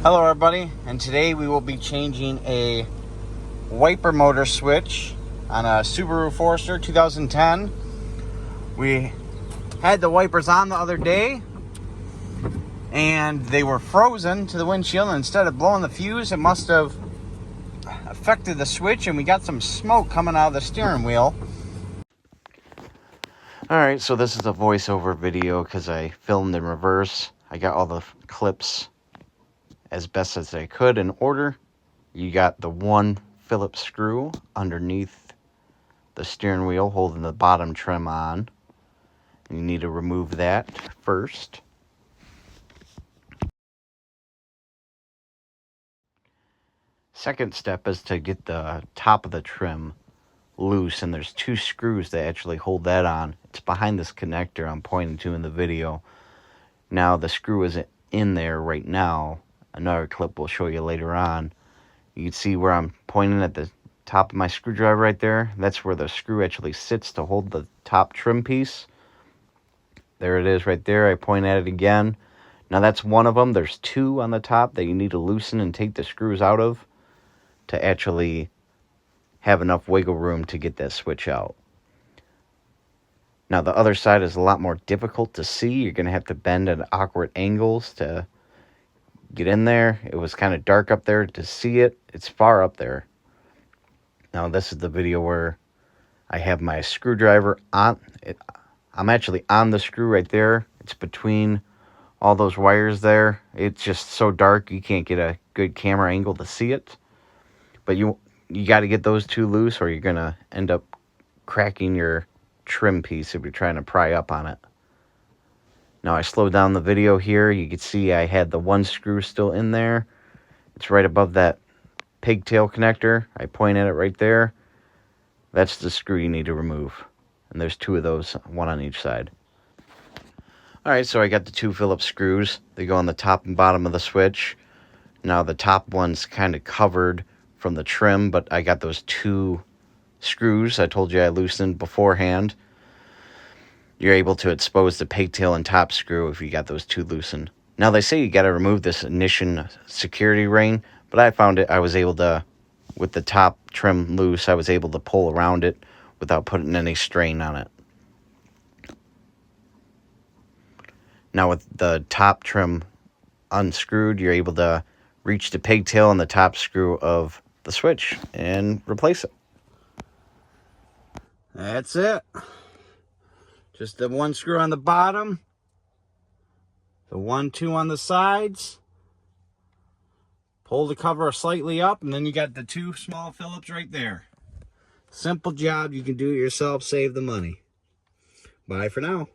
Hello everybody, and today we will be changing a wiper motor switch on a Subaru Forester 2010. We had the wipers on the other day and they were frozen to the windshield, and instead of blowing the fuse, it must have affected the switch and we got some smoke coming out of the steering wheel. Alright, so this is a voiceover video because I filmed in reverse. I got all the clips as best as I could in order. You got the one Phillips screw underneath the steering wheel holding the bottom trim on. You need to remove that first. Second step is to get the top of the trim loose, and there's two screws that actually hold that on. It's behind this connector I'm pointing to in the video. Now the screw isn't in there right now. Another clip will show you later on. You can see where I'm pointing at the top of my screwdriver right there. That's where the screw actually sits to hold the top trim piece. There it is right there. I point at it again. Now that's one of them. There's two on the top that you need to loosen and take the screws out of to actually have enough wiggle room to get that switch out. Now the other side is a lot more difficult to see. You're going to have to bend at awkward angles to get in there. It was kind of dark up there to see it. It's far up there. Now this is the video where I have my screwdriver on it. I'm actually on the screw right there. It's between all those wires there. It's just so dark you can't get a good camera angle to see it. But you got to get those two loose, or you're going to end up cracking your trim piece if you're trying to pry up on it. Now I slowed down the video here. You can see I had the one screw still in there. It's right above that pigtail connector. I point at it right there. That's the screw you need to remove. And there's two of those, one on each side. Alright, so I got the two Phillips screws. They go on the top and bottom of the switch. Now the top one's kind of covered from the trim, but I got those two screws I told you I loosened beforehand. You're able to expose the pigtail and top screw if you got those two loosened. Now they say you got to remove this ignition security ring, but I found I was able to, with the top trim loose, I was able to pull around it without putting any strain on it. Now with the top trim unscrewed, you're able to reach the pigtail and the top screw of the switch and replace it. That's it. Just the one screw on the bottom, the 1, 2 on the sides. Pull the cover slightly up, and then you got the two small Phillips right there. Simple job. You can do it yourself, save the money. Bye for now.